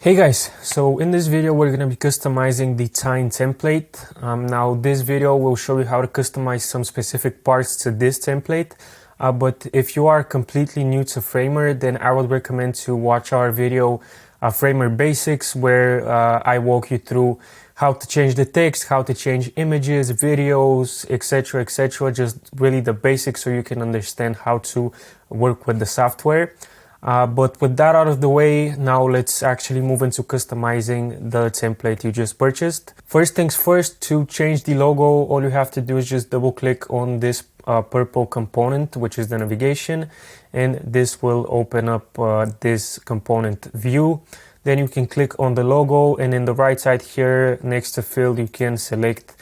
Hey guys, so in this video we're going to be customizing the Tyne template. Now this video will show you how to customize some specific parts to this template. But if you are completely new to Framer, then I would recommend to watch our video Framer Basics, where I walk you through how to change the text, how to change images, videos, etc, just really the basics so you can understand how to work with the software. But with that out of the way, now let's actually move into customizing the template you just purchased. First things first, to change the logo, all you have to do is just double click on this purple component, which is the navigation, and this will open up this component view. Then you can click on the logo, and in the right side here next to fill, you can select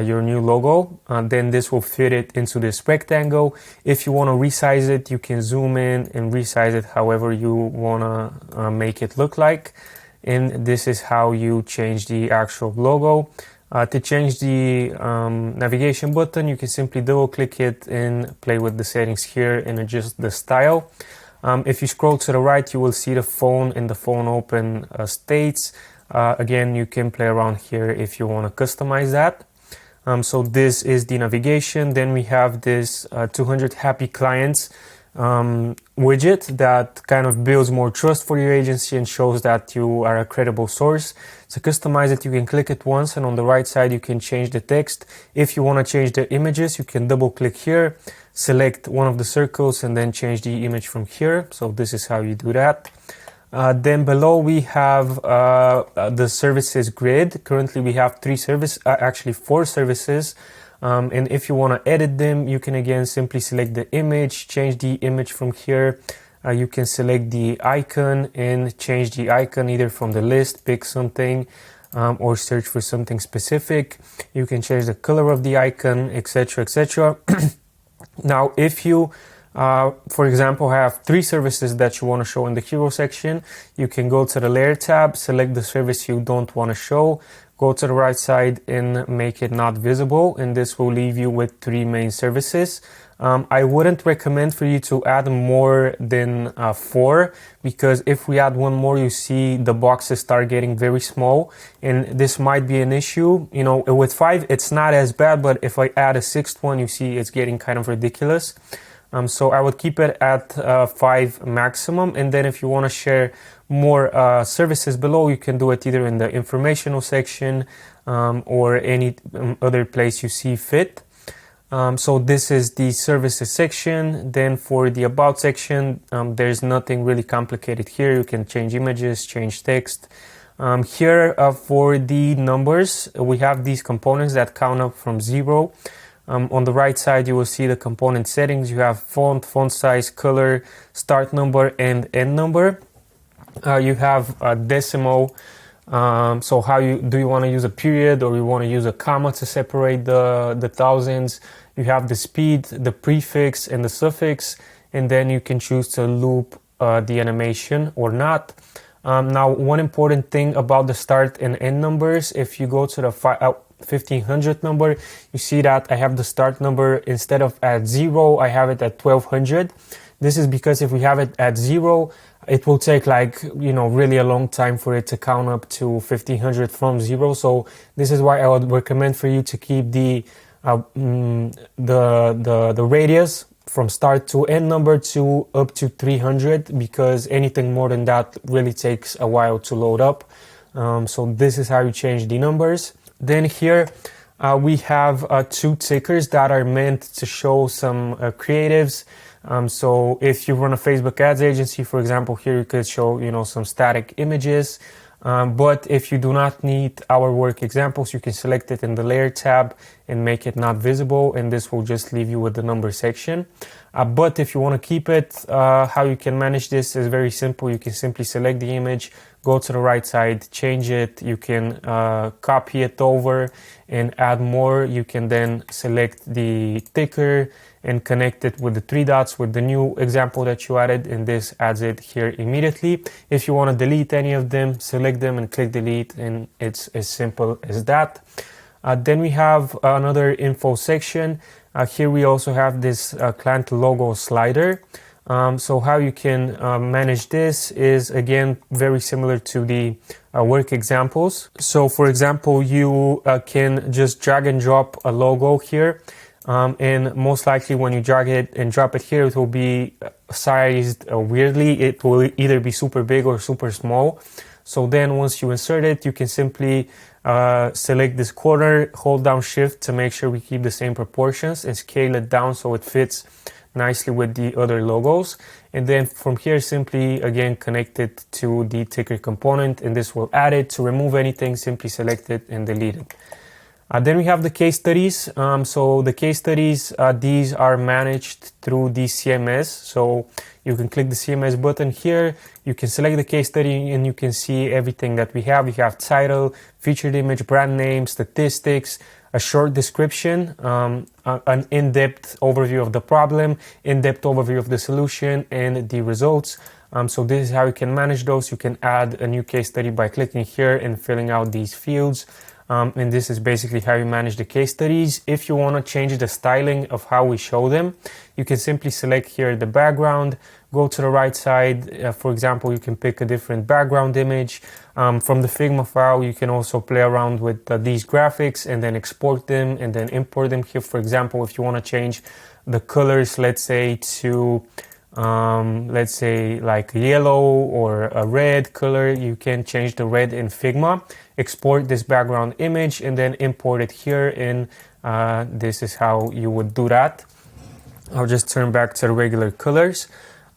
your new logo. Then this will fit it into this rectangle. If you want to resize it, you can zoom in and resize it however you want to make it look like. And this is how you change the actual logo. To change the navigation button, you can simply double click it and play with the settings here and adjust the style. If you scroll to the right, you will see the phone and the phone open states. Again, you can play around here if you want to customize that. So this is the navigation. Then we have this 200 happy clients widget that kind of builds more trust for your agency and shows that you are a credible source. To customize it, you can click it once, and on the right side you can change the text. If you want to change the images, you can double click here, select one of the circles, and then change the image from here. So this is how you do that. Then below we have the services grid. Currently we have actually four services. And if you want to edit them, you can again simply select the image, change the image from here. You can select the icon and change the icon either from the list, pick something, or search for something specific. You can change the color of the icon, etc. Now, if you for example, have three services that you want to show in the hero section, you can go to the layer tab, select the service you don't want to show, go to the right side and make it not visible, and this will leave you with three main services. I wouldn't recommend for you to add more than four, because if we add one more, you see the boxes start getting very small, and this might be an issue. You know, with five, it's not as bad, but if I add a sixth one, you see it's getting kind of ridiculous. So I would keep it at 5 maximum, and then if you want to share more services below, you can do it either in the informational section or any other place you see fit. So this is the services section. Then for the about section, there's nothing really complicated here. You can change images, change text. Here for the numbers, we have these components that count up from 0. On the right side, you will see the component settings. You have font size, color, start number, and end number. You have a decimal. So do you want to use a period, or you want to use a comma to separate the thousands? You have the speed, the prefix, and the suffix, and then you can choose to loop the animation or not. Now, one important thing about the start and end numbers, if you go to the 1500 number, you see that I have the start number, instead of at 0, I have it at 1200. This is because if we have it at 0, it will take really a long time for it to count up to 1500 from 0. So this is why I would recommend for you to keep the radius from start to end number to up to 300, because anything more than that really takes a while to load up. So this is how you change the numbers. Then here we have two tickers that are meant to show some creatives. So if you run a Facebook ads agency, for example, here you could show some static images. But if you do not need our work examples, you can select it in the layer tab and make it not visible, and this will just leave you with the number section. But if you want to keep it, how you can manage this is very simple. You can simply select the image, go to the right side, change it. You can copy it over and add more. You can then select the ticker and connect it with the 3 dots with the new example that you added, and this adds it here immediately. If you want to delete any of them, select them and click delete, and it's as simple as that. Then we have another info section. Here we also have this client logo slider. So how you can manage this is, again, very similar to the work examples. So for example, you can just drag and drop a logo here. And most likely when you drag it and drop it here, it will be sized weirdly. It will either be super big or super small. So then once you insert it, you can simply select this corner, hold down shift to make sure we keep the same proportions, and scale it down so it fits nicely with the other logos. And then from here, simply again connect it to the ticker component, and this will add it. To remove anything, simply select it and delete it. Then we have the case studies. So the case studies, these are managed through the CMS. So you can click the CMS button here, you can select the case study, and you can see everything that we have. We have title, featured image, brand name, statistics, a short description, an in-depth overview of the problem, in-depth overview of the solution, and the results. So this is how you can manage those. You can add a new case study by clicking here and filling out these fields. And this is basically how you manage the case studies. If you want to change the styling of how we show them, you can simply select here the background, go to the right side. For example, you can pick a different background image. From the Figma file, you can also play around with these graphics and then export them and then import them here. For example, if you want to change the colors, let's say to let's say like yellow or a red color, you can change the red in Figma, export this background image, and then import it here. And this is how you would do that. I'll just turn back to the regular colors.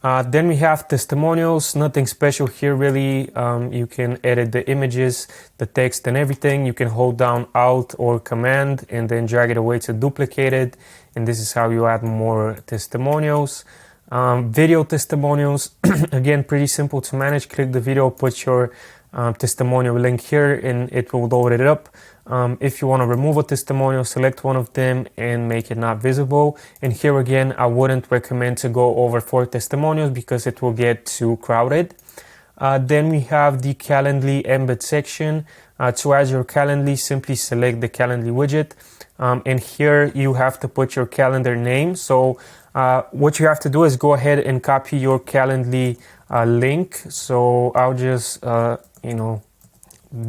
Then we have testimonials, nothing special here really. You can edit the images, the text and everything. You can hold down Alt or Command and then drag it away to duplicate it. And this is how you add more testimonials. Video testimonials, again, pretty simple to manage. Click the video, put your testimonial link here, and it will load it up. If you want to remove a testimonial, select one of them and make it not visible. And here again, I wouldn't recommend to go over 4 testimonials because it will get too crowded. Then we have the Calendly embed section. To add your Calendly, simply select the Calendly widget. And here you have to put your calendar name. So what you have to do is go ahead and copy your Calendly link. So I'll just,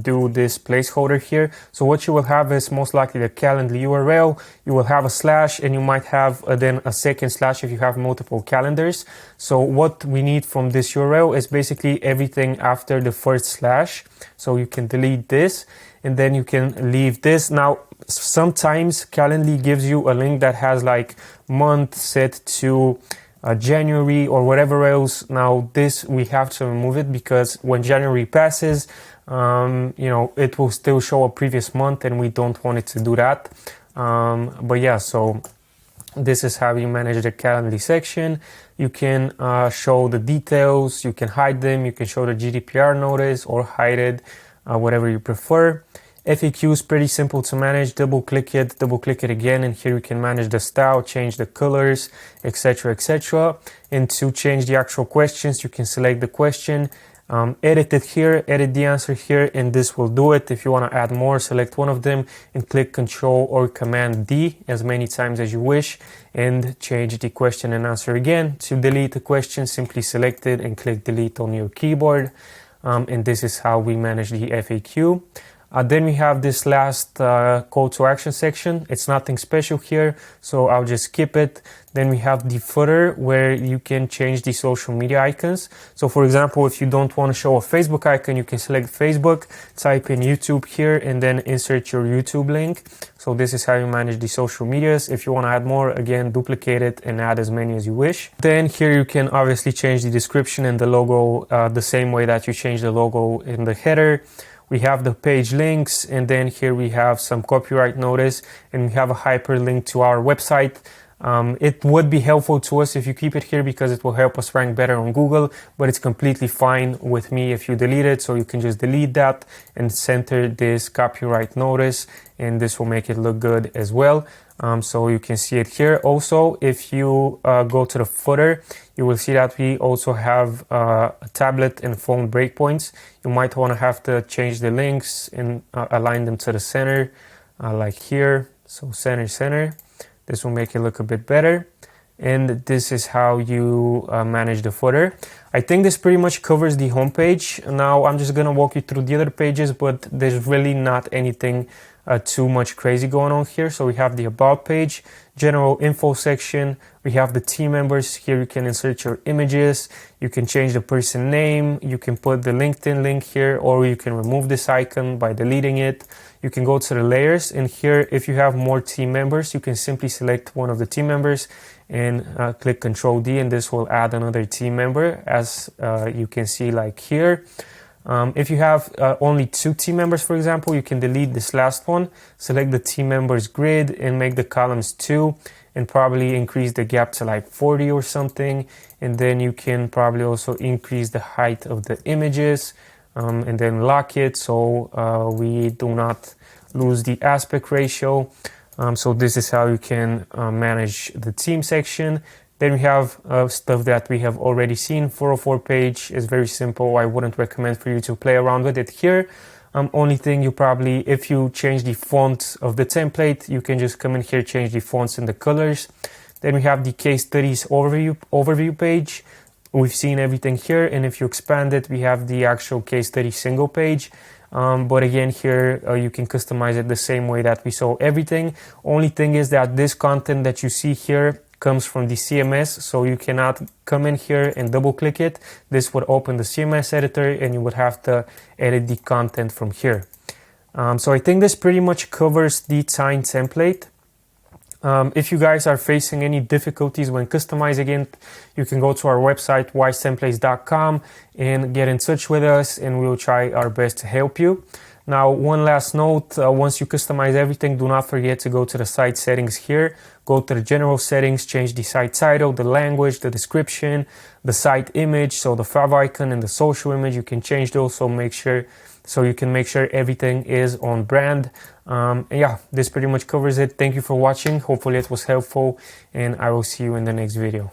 do this placeholder here. So what you will have is most likely the Calendly URL. You will have a slash, and you might have then a second slash if you have multiple calendars. So what we need from this URL is basically everything after the first slash. So you can delete this and then you can leave this. Now, sometimes Calendly gives you a link that has like month set to January or whatever else. Now this we have to remove it because when January passes, it will still show a previous month and we don't want it to do that. But yeah, so this is how you manage the Calendly section. You can show the details, you can hide them, you can show the GDPR notice or hide it, whatever you prefer. FAQ is pretty simple to manage. Double click it again, and here you can manage the style, change the colors, etc, etc. And to change the actual questions, you can select the question, edit it here, edit the answer here, and this will do it. If you want to add more, select one of them and click Control or Command D as many times as you wish and change the question and answer again. To delete the question, simply select it and click delete on your keyboard. And this is how we manage the FAQ. Then we have this last call to action section. It's nothing special here, so I'll just skip it. Then we have the footer where you can change the social media icons. So for example, if you don't want to show a Facebook icon, you can select Facebook, type in YouTube here, and then insert your YouTube link. So this is how you manage the social medias. If you want to add more, again, duplicate it and add as many as you wish. Then here you can obviously change the description and the logo the same way that you change the logo in the header. We have the page links, and then here we have some copyright notice, and we have a hyperlink to our website. It would be helpful to us if you keep it here because it will help us rank better on Google, but it's completely fine with me if you delete it. So you can just delete that and center this copyright notice, and this will make it look good as well. So you can see it here. Also, if you go to the footer, you will see that we also have a tablet and phone breakpoints. You might want to have to change the links and align them to the center, like here. So center. This will make it look a bit better. and this is how you manage the footer. I think this pretty much covers the homepage. Now I'm just gonna walk you through the other pages, but there's really not anything too much crazy going on here. So we have the about page, general info section, we have the team members. Here you can insert your images, you can change the person name, you can put the LinkedIn link here, or you can remove this icon by deleting it. You can go to the layers, and here if you have more team members, you can simply select one of the team members and click Ctrl D, and this will add another team member, as you can see like here. If you have only 2 team members, for example, you can delete this last one, select the team members grid and make the columns 2, and probably increase the gap to like 40 or something. And then you can probably also increase the height of the images, and then lock it so we do not lose the aspect ratio. So this is how you can manage the team section. Then we have stuff that we have already seen. 404 page is very simple. I wouldn't recommend for you to play around with it here. Only thing, you probably, if you change the font of the template, you can just come in here, change the fonts and the colors. Then we have the case studies overview page. We've seen everything here, and if you expand it, we have the actual case study single page. But again, here you can customize it the same way that we saw everything. Only thing is that this content that you see here comes from the CMS, so you cannot come in here and double click it. This would open the CMS editor and you would have to edit the content from here. So I think this pretty much covers the Tyne template. If you guys are facing any difficulties when customizing it, you can go to our website wisetemplates.com and get in touch with us, and we will try our best to help you. Now, one last note, once you customize everything, do not forget to go to the site settings here. Go to the general settings, change the site title, the language, the description, the site image, so the fav icon and the social image, you can change those, so you can make sure everything is on brand. And yeah, this pretty much covers it. Thank you for watching. Hopefully it was helpful, and I will see you in the next video.